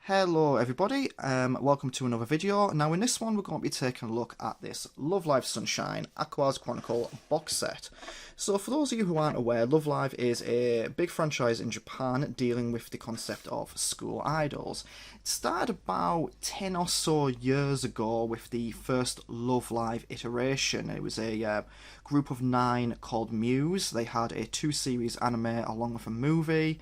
Hello everybody, welcome to another video. Now in this one we're going to be taking a look at this Love Live Sunshine Aqours Chronicle box set. So for those of you who aren't aware, Love Live is a big franchise in Japan dealing with the concept of school idols. It started about 10 or so years ago with the first Love Live iteration. It was a group of 9 called Muse. They had a 2-series anime along with a movie.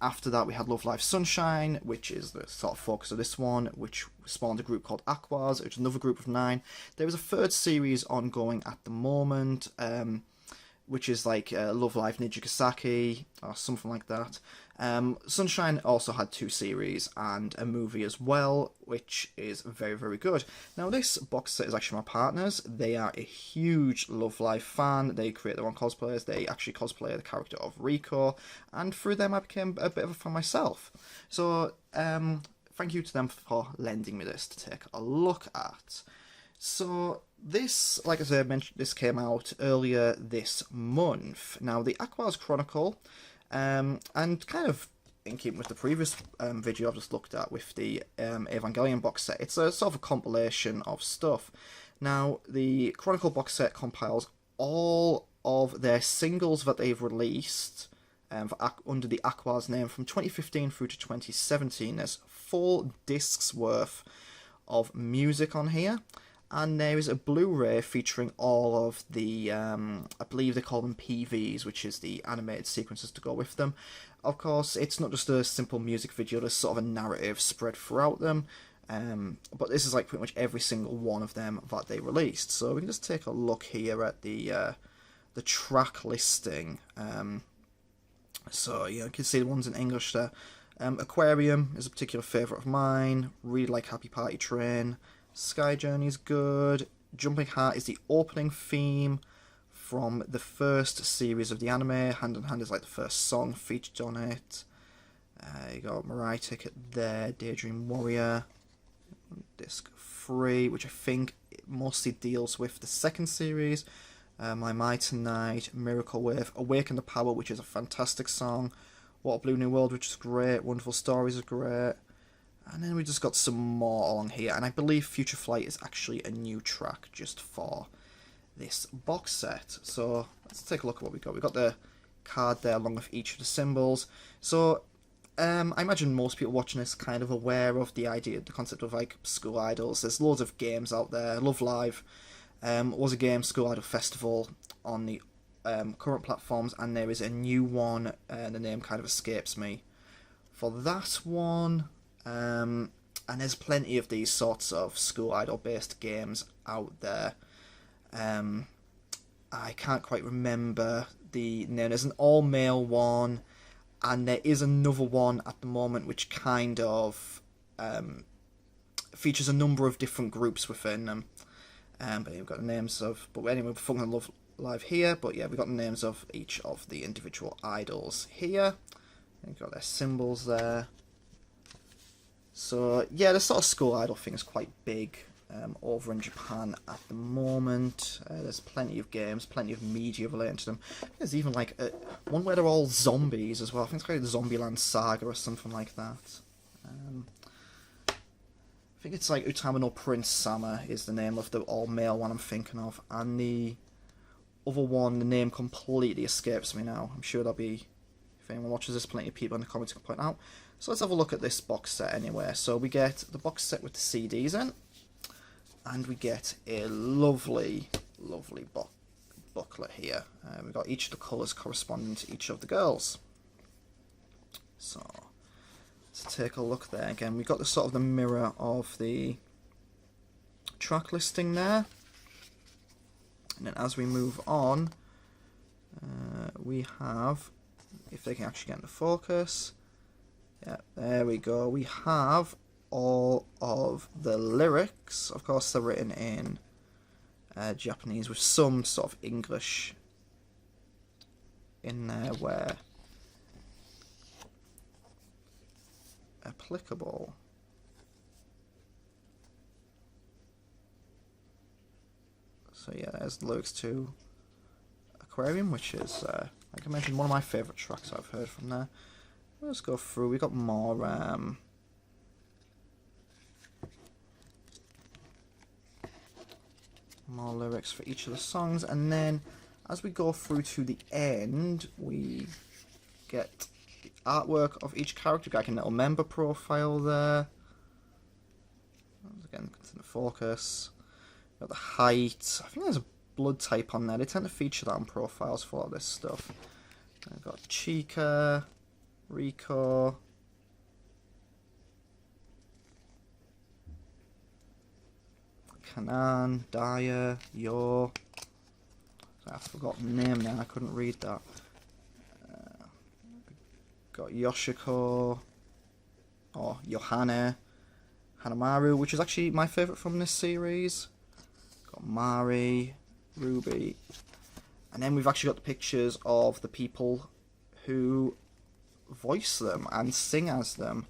After that we had Love Live Sunshine, which is the sort of focus of this one, which spawned a group called Aqours, which is another group of 9. There is a 3rd series ongoing at the moment, which is like Love Live Nijigasaki, or something like that. Sunshine also had 2 series and a movie as well, which is very, very good. Now this box set is actually my partner's. They are a huge Love Live fan. They create their own cosplayers. They actually cosplay the character of Rico, and through them I became a bit of a fan myself. So thank you to them for lending me this to take a look at. So this, like I said, this came out earlier this month. Now the Aqours Chronicle, and kind of in keeping with the previous video I've just looked at with the Evangelion box set, it's a sort of a compilation of stuff. Now the Chronicle box set compiles all of their singles that they've released under the Aqours name from 2015 through to 2017. There's 4 discs worth of music on here. And there is a Blu Ray featuring all of the, I believe they call them PVs, which is the animated sequences to go with them. Of course, it's not just a simple music video, there's sort of a narrative spread throughout them. But this is like pretty much every single one of them that they released. So we can just take a look here at the track listing. So yeah, you can see the ones in English there. Aquarium is a particular favourite of mine. Really like Happy Party Train. Sky Journey is good. Jumping Heart is the opening theme from the first series of the anime. Hand in Hand is like the first song featured on it. You got Mirai Ticket there. Daydream Warrior. Disc 3, which I think mostly deals with the 2nd series. My Mai Tonight, Miracle Wave, Awaken the Power, which is a fantastic song. What a Blue New World, which is great. Wonderful Stories is great. And then we just got some more along here, and I believe Future Flight is actually a new track just for this box set. So let's take a look at what we got. We got the card there along with each of the symbols. So I imagine most people watching this kind of aware of the idea, the concept of like school idols. There's loads of games out there. Love Live was a game, School Idol Festival, on the current platforms, and there is a new one, the name kind of escapes me for that one. And there's plenty of these sorts of school idol based games out there. I can't quite remember the name. There's an all male one, and there is another one at the moment which kind of features a number of different groups within them. But we've got the names of, but anyway, we're focusing on Love Live here, but yeah, we've got the names of each of the individual idols here. We've got their symbols there. So yeah, the sort of school idol thing is quite big over in Japan at the moment. There's plenty of games, plenty of media related to them. There's even like one where they're all zombies as well. I think it's called Zombieland Saga or something like that. I think it's like Utama no Prince Sama is the name of the all-male one I'm thinking of. And the other one, the name completely escapes me now. I'm sure there'll be, if anyone watches this, plenty of people in the comments can point out. So let's have a look at this box set anyway. So we get the box set with the CDs in, and we get a lovely, lovely booklet here. We've got each of the colours corresponding to each of the girls. So let's take a look there. Again, we've got the sort of the mirror of the track listing there. And then as we move on, we have, if they can actually get into focus, yeah, there we go. We have all of the lyrics. Of course, they're written in Japanese with some sort of English in there where applicable. So yeah, there's the lyrics to Aquarium, which is, like I mentioned, one of my favourite tracks I've heard from there. Let's go through. We got more more lyrics for each of the songs, and then as we go through to the end, we get the artwork of each character, like a little member profile there. Again, continue focus. Got the height. I think there's a blood type on there. They tend to feature that on profiles for all this stuff. I've got Chica, Rico, Kanan, Daya, Yo. I forgot the name now, I couldn't read that. Got Yoshiko, or Yohane, Hanamaru, which is actually my favourite from this series. Got Mari, Ruby. And then we've actually got the pictures of the people who voice them and sing as them.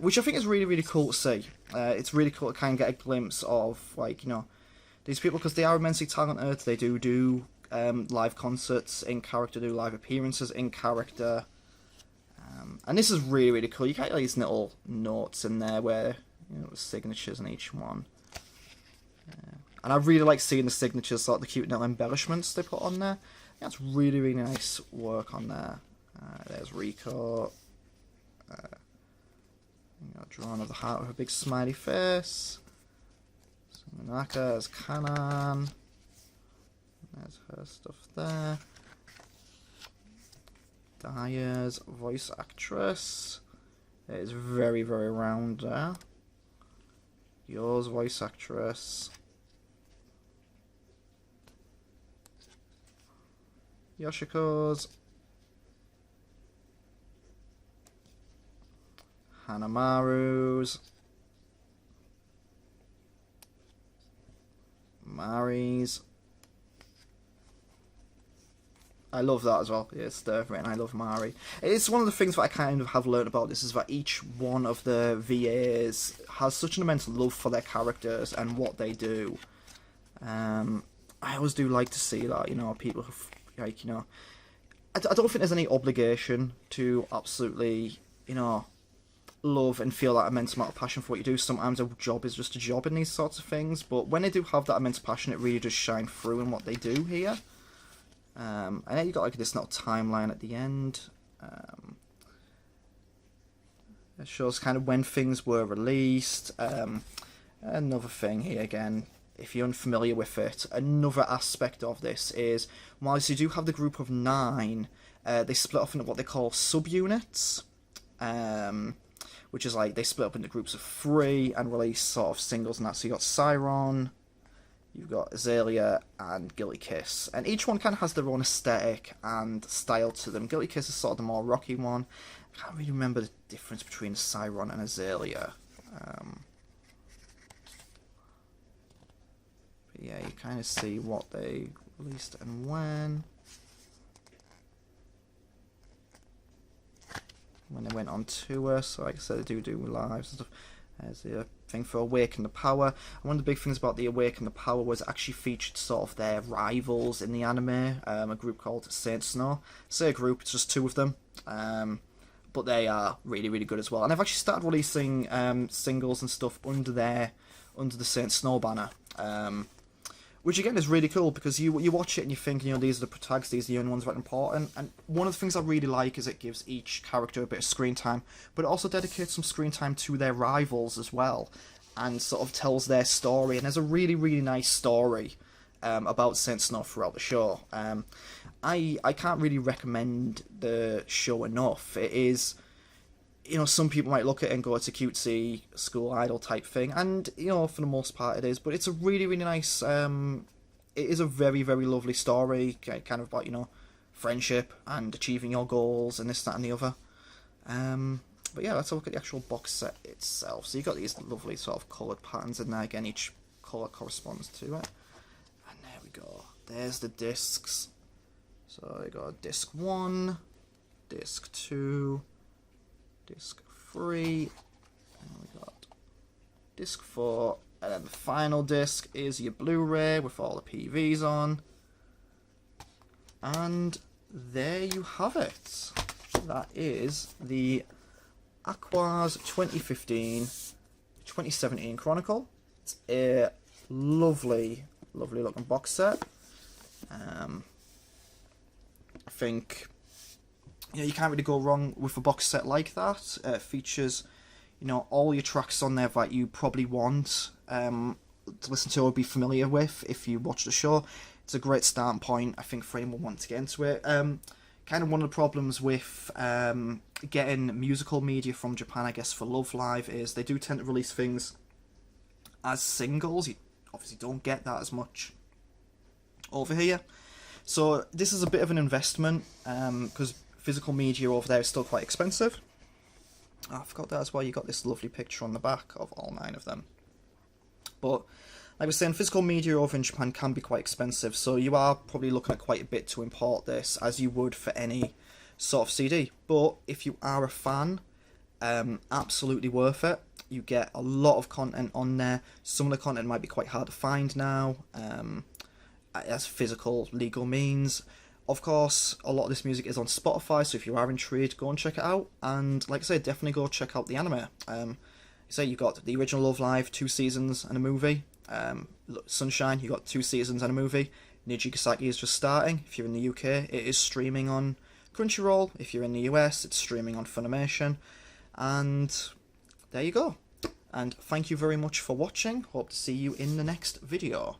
Which I think is really, really cool to see. It's really cool to kind of get a glimpse of, like, you know, these people, because they are immensely talented. They do live concerts in character, do live appearances in character. And this is really, really cool. You get these little notes in there where, you know, the signatures in each one. And I really like seeing the signatures, sort of the cute little embellishments they put on there. That's really, really nice work on there. There's Rico. You know, drawing of the heart with a big smiley face. Manaka as Kanan. There's her stuff there. Daya's voice actress. It is very, very round there. Yours voice actress. Yoshiko's. Hanamaru's. Mari's. I love that as well. Yeah, it's written, I love Mari. It's one of the things that I kind of have learned about this, is that each one of the VAs has such an immense love for their characters and what they do. I always do like to see that, you know, people who, like, you know, I don't think there's any obligation to absolutely, you know, love and feel that immense amount of passion for what you do. Sometimes a job is just a job in these sorts of things, but when they do have that immense passion, it really does shine through in what they do here. And then you got like this little timeline at the end. It shows kind of when things were released. Another thing here again, if you're unfamiliar with it, another aspect of this is, whilst you do have the group of 9, they split off into what they call subunits. Which is like, they split up into groups of 3 and release sort of singles and that. So you got Cyron, you've got Azalea, and Guilty Kiss. And each one kind of has their own aesthetic and style to them. Guilty Kiss is sort of the more rocky one. I can't really remember the difference between Cyron and Azalea. But yeah, you kind of see what they released and when. When they went on tour, so like I said, they do lives and stuff. There's the thing for Awaken the Power. And one of the big things about the Awaken the Power was it actually featured sort of their rivals in the anime, a group called Saint Snow. Say a group, it's just 2 of them, but they are really, really good as well. And they've actually started releasing singles and stuff under the Saint Snow banner. Which again is really cool, because you watch it and you think, you know, these are the protagonists, these are the only ones that are important. And one of the things I really like is it gives each character a bit of screen time, but it also dedicates some screen time to their rivals as well, and sort of tells their story. And there's a really, really nice story about Saint Snow throughout the show. I can't really recommend the show enough. It is, you know, some people might look at it and go, it's a cutesy school idol type thing, and, you know, for the most part it is, but it's a really, really nice, it is a very, very lovely story, kind of about, you know, friendship and achieving your goals and this, that and the other. But yeah, let's have a look at the actual box set itself. So you've got these lovely sort of coloured patterns in there, again, each colour corresponds to it. And there we go, there's the discs. So you got disc 1, disc 2, disc 3, and we got disc 4, and then the final disc is your Blu Ray with all the PVs on. And there you have it. That is the Aqours 2015-2017 Chronicle. It's a lovely, Lovely looking box set. I think, you know, you can't really go wrong with a box set like that. It features, you know, all your tracks on there that you probably want to listen to or be familiar with if you watch the show. It's a great starting point, I think, for anyone wanting to get into it. Kind of one of the problems with getting musical media from Japan, I guess, for Love Live is they do tend to release things as singles. You obviously don't get that as much over here. So this is a bit of an investment, because physical media over there is still quite expensive. Oh, I forgot that as well. You got this lovely picture on the back of all 9 of them. But like I was saying, physical media over in Japan can be quite expensive, so you are probably looking at quite a bit to import this, as you would for any sort of CD. But if you are a fan, absolutely worth it. You get a lot of content on there. Some of the content might be quite hard to find now, as physical legal means. Of course, a lot of this music is on Spotify, so if you are intrigued, go and check it out. And like I said, definitely go check out the anime. Say you got the original Love Live, 2 seasons and a movie. Sunshine, you got 2 seasons and a movie. Nijigasaki is just starting. If you're in the UK, it is streaming on Crunchyroll. If you're in the US, it's streaming on Funimation. And there you go. And thank you very much for watching. Hope to see you in the next video.